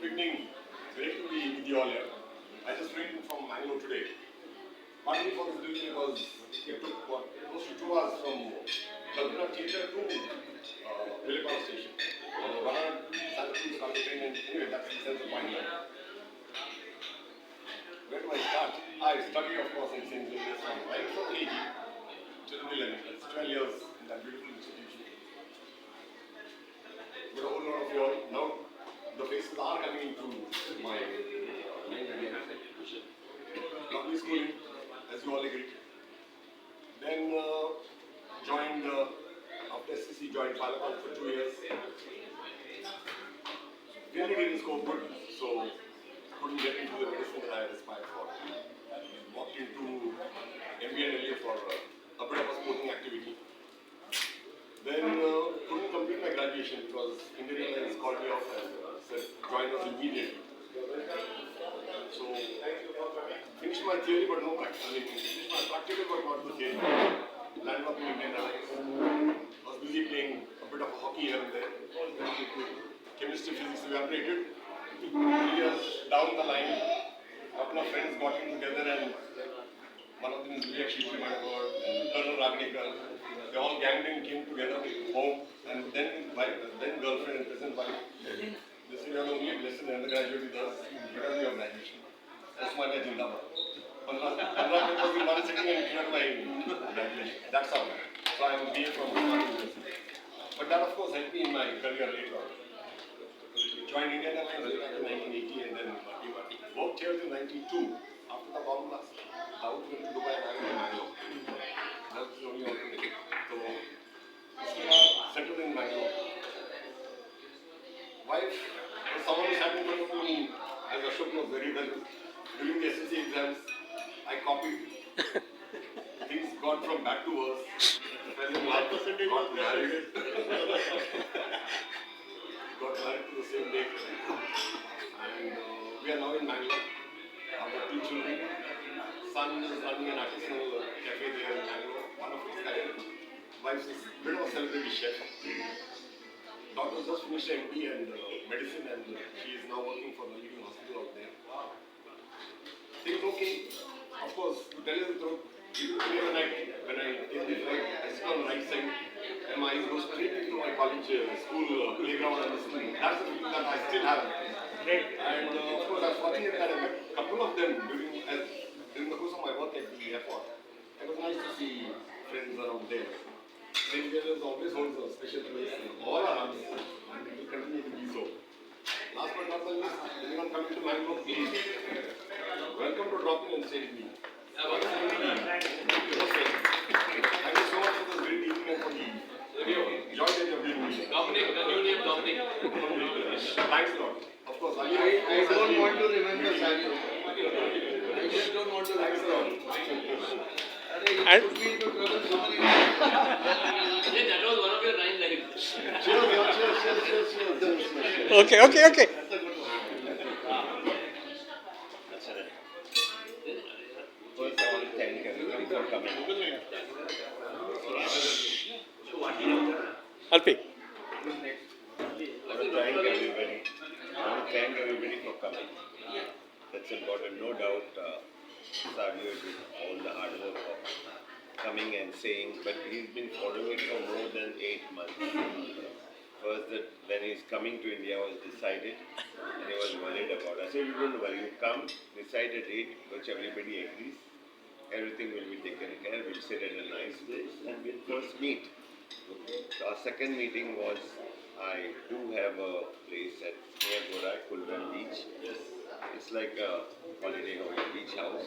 beginning, great to be with you all here. I just came from Mangalore today. Partly for this reason because it took close to 2 hours from Kalpana Theatre to Villapada station. One hour, Santa Cruz started train, and anyway, that's the sense of point. Where do I start? I study, of course, in St. Xavier's from right from KG to the millennium. It's 12 years in that beautiful institution. But a whole lot of you all now, the faces are coming into my mind again. Lovely schooling, as you all agree. Then joined, after SCC, joined Palakkad for 2 years. Really didn't score good, so couldn't get into the medicine that I had aspired for. Walked into MBA and LA for a bit of a sporting activity. Then couldn't complete my graduation because Indian Airlines called me off and said join us immediately. So finished my theory but no practice. Finished my practical but not the theory. Landed up in Indian Airlines. Was busy playing a bit of hockey here and there. Chemistry, physics evaporated. 3 years down the line, a couple of friends got in together and one of them is Vivek Shetty, my word, and Colonel Ragnikar. They all ganged in, came together home, and then girlfriend and present wife. They said, you are only a blessed undergraduate with us, because of your graduation. That's my Jindabad. 15 papers in one sitting and cleared my graduation. That's how. So I am BA from University. But that, of course, helped me in my career later on. Joined Indian Airlines back in 1980 and then worked here till 92 after the bomb blast. Out went to Dubai and I went to Mangalore. That was the only alternative. So, settled in Mangalore. Wife was someone who sat in front of me, as Ashok knows very well. During the SSC exams, I copied. Things got from bad to worse. Fell in love, got married. Got married to the same day. And we are now in Mangalore. Our 2 children. Son is running an artisanal cafe there in Mangalore. One of his kind. Wife is a bit of a celebrity chef. Daughter just finished MD and medicine and she is now working for the leading hospital out there. Things okay. Of course, to tell you the truth, even today when I take the flight, I sit on the right side and my eyes go straight into my college school playground and the screen. That's the feeling that I still have. And of course, I was fortunate that I met a couple of them during the course of my work at the airport. It was nice to see friends around there. St. Xavier's always holds a special place in all our hearts and it will continue to be so. Last but not the least, anyone coming to Mangalore, please welcome to drop in and stay with me. Thank you so much for this great evening and for the joy that you have given me. Dominic, the new name Dominic. Thanks a lot. Of course, I don't want to remember Sadio. I just don't want to thanks a lot. And put me into trouble so many times. That was one of your 9 lives. Cheers. Okay. First, I want to thank everybody for coming. Alpi. I want to thank everybody for coming. That's important. No doubt, Sadio did all the hard work of coming and saying, but he's been following it for more than 8 months. First, that when he's coming to India was decided, and he was worried about it. I said, you don't worry, you come, decide a date which everybody agrees. Everything will be taken care. We'll sit at a nice place and we'll first meet. So our second meeting was, I do have a place at near Gorai, Kulban Beach. It's like a holiday home, beach house.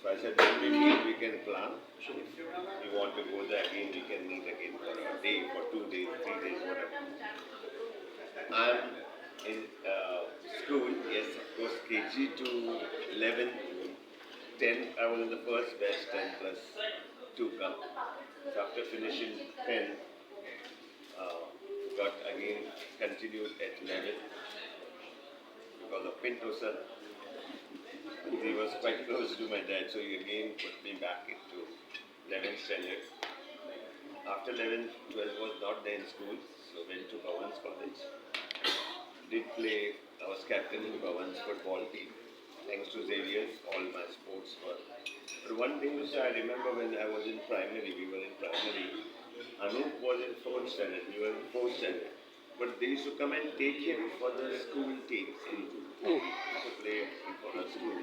So I said, when we meet, we can plan. If you want to go there again, we can meet again for a day, for 2 days, 3 days, whatever. I'm in school, yes, of course, KG to 11, 10, I was in the first batch, 10 plus 2 come. So after finishing 10, got again continued at 11 because of Pinto sir. He was quite close to my dad, so he again put me back into 11th standard. After 11, 12 was not there in school, so went to Bhavan's College. Did play, I was captain in Bhavan's football team. Thanks to Xavier's, all my sports were. But one thing which I remember when I was in primary, we were in primary, Anup was in 4th standard, we were in 4th standard. But they used to come and take him for the school teams to play for a school.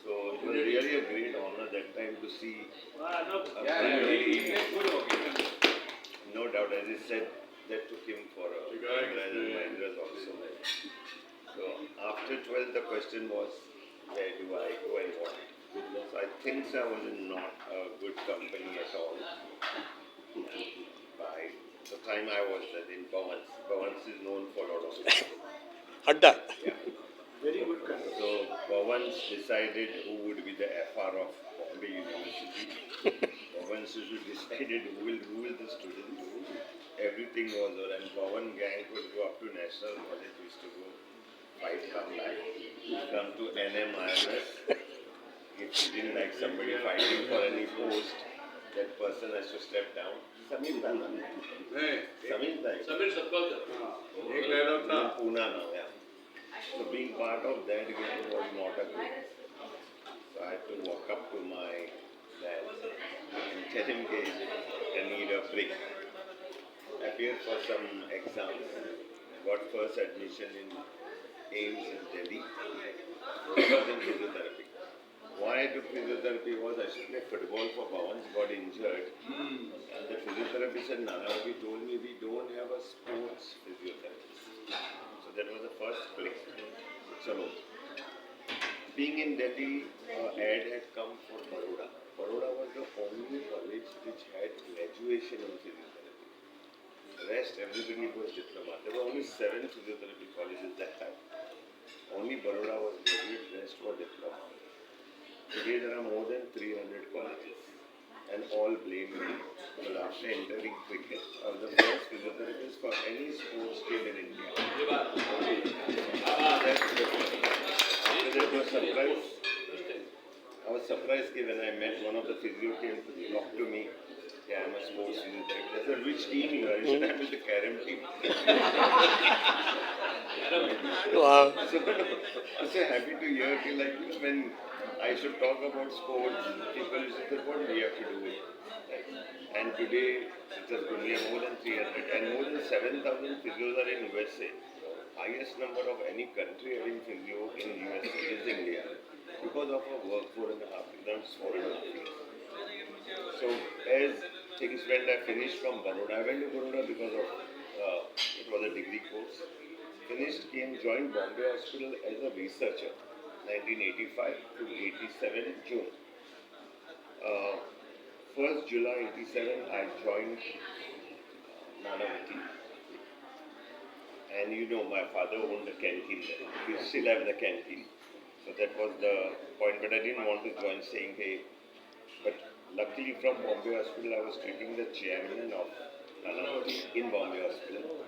So it was really a great honor that time to see. No doubt, as he said, that took him for a Mahindras also. So after 12th, the question was, where do I go and what? So I think I was in not a good company at all. By the time I was in Bhavans, Bhavans is known for a lot of Adda. yeah. Very good company. So Bhavans decided who would be the FR of Bombay University. Bhavans decided who will the student do. Everything was over, and Bhavan gang would go up to National College, used to go fight, come back, come to NMIMS. If you didn't like somebody fighting for any post, that person has to step down. Samir Dana. Samir Dana. Samir Sabkalkar. Pune now, yeah. So being part of that game was not a good. So I had to walk up to my dad and tell him I need a break. Appeared for some exams, got first admission in AIMS in Delhi. It was in physiotherapy. Why I took physiotherapy was I should play football for Bhavans, got injured. And the physiotherapist in Nanavi told me we don't have a sports physiotherapist. So that was the first place. So, being in Delhi, ad had come for Baroda. Baroda was the only college which had graduation in physiotherapy. The rest, everybody was diploma. There were only 7 physiotherapy colleges that time. Only Baroda was graduate, rest were diploma. Today there are more than 300 colleges, and all blame me. Because after entering cricket, I was the first physiotherapist for any sports team in India. After that was surprised. I was surprised when I met one of the physio team to talk to me. Yeah, I'm a sports physiotherapist. I said, which team you are? He said, I'm with the Karam team. Wow. So I was so happy to hear like when I should talk about sports, people used to say, what do we have to do with it? And today, it's a good, we have more than 300 and more than 7,000 physios are in USA. Highest number of any country having physio in USA is India because of our work 4.5 years, 4.5 years. So as things went, I finished from Baroda. I went to Baroda because of, it was a degree course. Finished, joined Bombay Hospital as a researcher, 1985 to 87 June. 1st July 87, I joined Nanavati. And you know, my father owned a canteen there. We still have the canteen. So that was the point, but I didn't want to join saying, hey, but luckily from Bombay Hospital, I was treating the chairman of Nanavati in Bombay Hospital.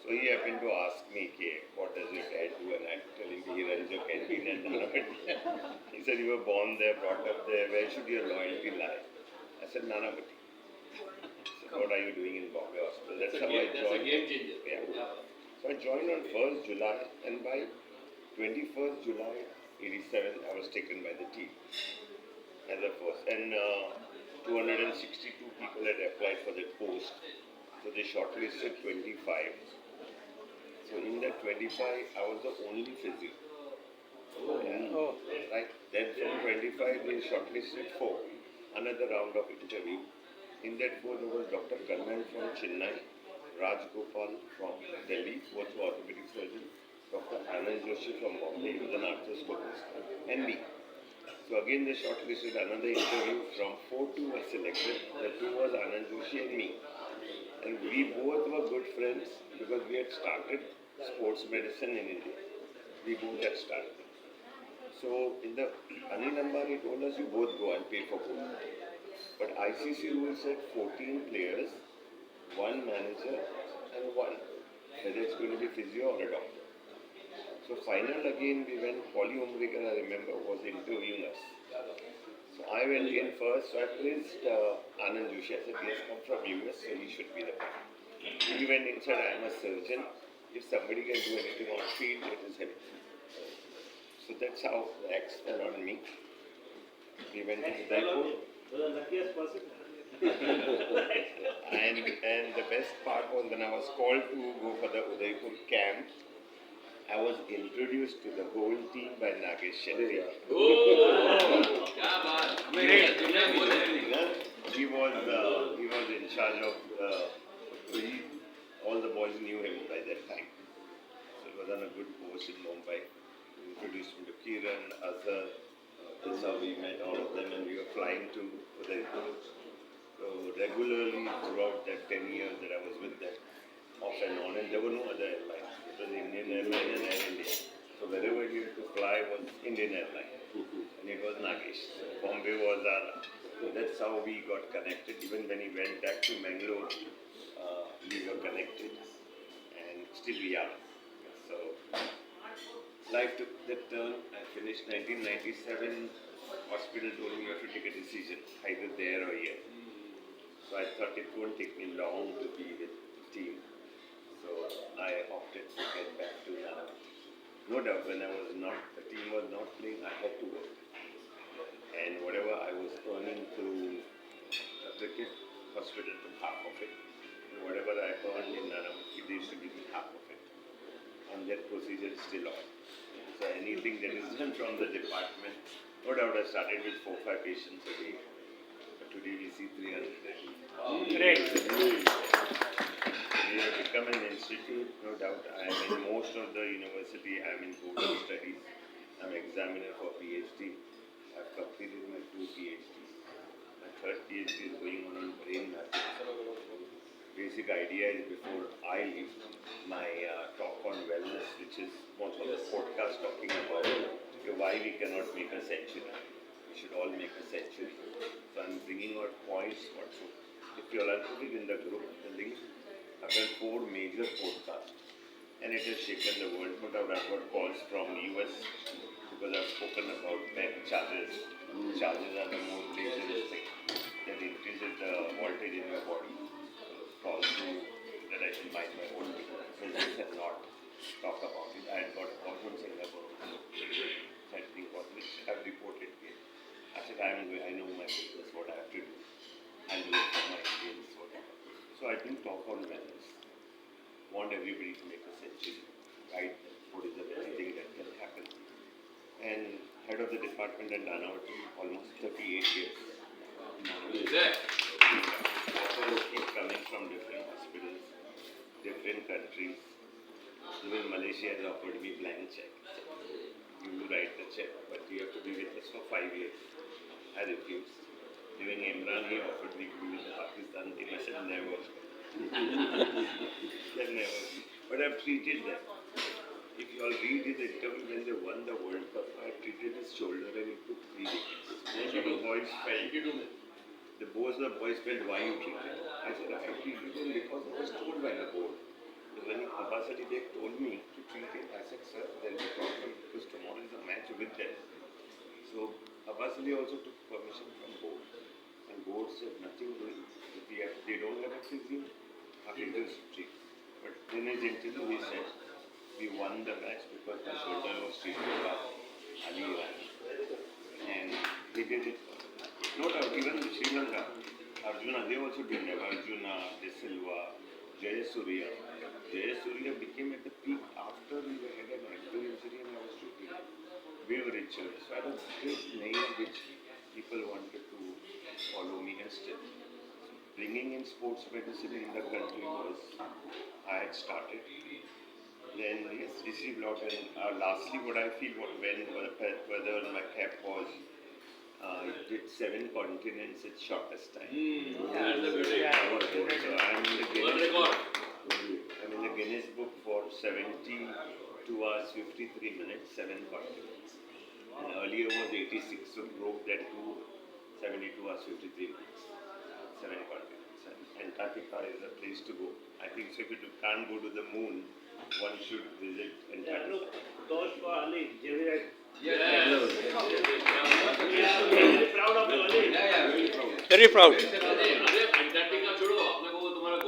So he happened to ask me, okay, what does your dad do? And I'm telling him, he runs your canteen and Nanavati. He said, you were born there, brought up there, where should your loyalty lie? I said, Nanavati. So what are you doing in Bombay Hospital? That's how I joined. That's a game changer. Yeah. So I joined on 1st July, and by 21st July 87, I was taken by the team as a first. And 262 people had applied for that post. So they shortlisted 25. So in that 25, I was the only physio. Yeah. Right. Then from 25, they shortlisted 4. Another round of interview. In that 4, there was Dr. Kannan from Chennai, Raj Gopal from Delhi, both were orthopedic surgeon, Dr. Anand Joshi from Bombay, who was an arthroscopist, and me. So again they shortlisted another interview. From 4 2 was selected. The 2 was Anand Joshi and me. And we both were good friends because we had started sports medicine in India. We both had started. So in the Anil Ambari told us you both go and pay for both. But ICC rule said 14 players, 1 manager and 1, whether it's going to be physio or a doctor. So final again we went, Polly Umrikar I remember was interviewing us. So I went in first, so I placed Anand Joshi. I said, he has come from US, so he should be the one. He went in and said, I am a surgeon. If somebody can do anything on field, it is him. So that's how the X fell on me. We went to Udaipur. And the best part was when I was called to go for the Udaipur camp, I was introduced to the whole team by Nagesh Shetty. Oh, क्या बात. दुनिया बोल रही है. He was in charge of all the boys knew him by that time. So he was on a good post in Mumbai. He introduced me to Kiran, Azhar. That's how we met all of them, and we were flying to Udaipur. So regularly throughout that 10 years that I was with them, off and on, and there were no other airlines. It was Indian Airline and Air India. So wherever you had to fly was Indian Airline, and it was Nagesh. So Bombay was our. That's how we got connected. Even when he went back to Mangalore, we were connected, and still we are. So life took that turn. I finished 1997. Hospital told me you have to take a decision, either there or here. So I thought it won't take me long to be with the team. So I opted to get back to Irani. No doubt, when the team was not playing, I had to work. And whatever I was earning through the cricket, hospital took half of it. And whatever I earned in Irani, it used to give me half of it. And that procedure is still on. So anything that is done from the department, no doubt I started with 4-5 patients a day. But today we see 300. Great. We have become an institute, no doubt. I am in most of the university, I am in board of studies. I am examiner for PhD. I have completed my 2 PhDs. My 3rd PhD is going on in brain mapping. Basic idea is before I leave my talk on wellness, which is most of the podcast talking about why we cannot make a century. We should all make a century. So I'm bringing out points also. If you all are putting in the group, the link, I've done 4 major podcasts, and it has shaken the world. No doubt I've got calls from US because I've spoken about bank charges. Charges are the most dangerous thing that increases the voltage in your body. Calls to that I should mind my own business and not talk about it. I had got a call from Singapore. That thing was which I've reported here. I said I know my business, what I have to do. I'll do it for my Indians, whatever. So I didn't talk on wellness. Want everybody to make a century. Guide them. What is the best thing that can happen? And head of the department and done out almost 38 years. Is that? Offers keep coming from different hospitals, different countries. Even Malaysia has offered me blank check. You write the check, but you have to be with us for 5 years. I refused. Even Irani offered me to be with the Pakistan team. I said never. Said never. But I've treated them. If you all read his interview when they won the World Cup, I treated his shoulder and he took 3 wickets. The boys felt. Both the boys felt, why you treated him? I said, I treated him because I was told by the board. Because when Abbas Ali told me to treat him, I said, sir, there is a problem because tomorrow is a match with them. So Abbas Ali also took permission from board. And board said nothing doing. If they don't have a physio, how can they treat? But in his interview he said, we won the match because my shoulder was treated by Ali Irani. And he did it. No doubt, even Sri Lanka, Arjuna, they also didn't have Arjuna, De Silva, Jayasuriya. Jayasuriya became at the peak after we were had an active injury and I was shooting. We were richer. So I had a great name which people wanted to follow me and still. Bringing in sports medicine in the country was, I had started. Then yes, received a lot. And lastly, what I feel whether my cap was, it did 7 continents in shortest time. That's the beauty. So I'm in the World Guinness record. I'm in the Guinness book for 72 hours 53 minutes, 7 continents. And earlier was 86, so broke that to 72 hours 53 minutes, 7 continents. And Antarctica is a place to go. I think so if you can't go to the moon, one should visit Antarctica. Those for Ali, Javier. Yes. Proud of you, Ali. Very proud. अरे Antarctica छोड़ो अपने को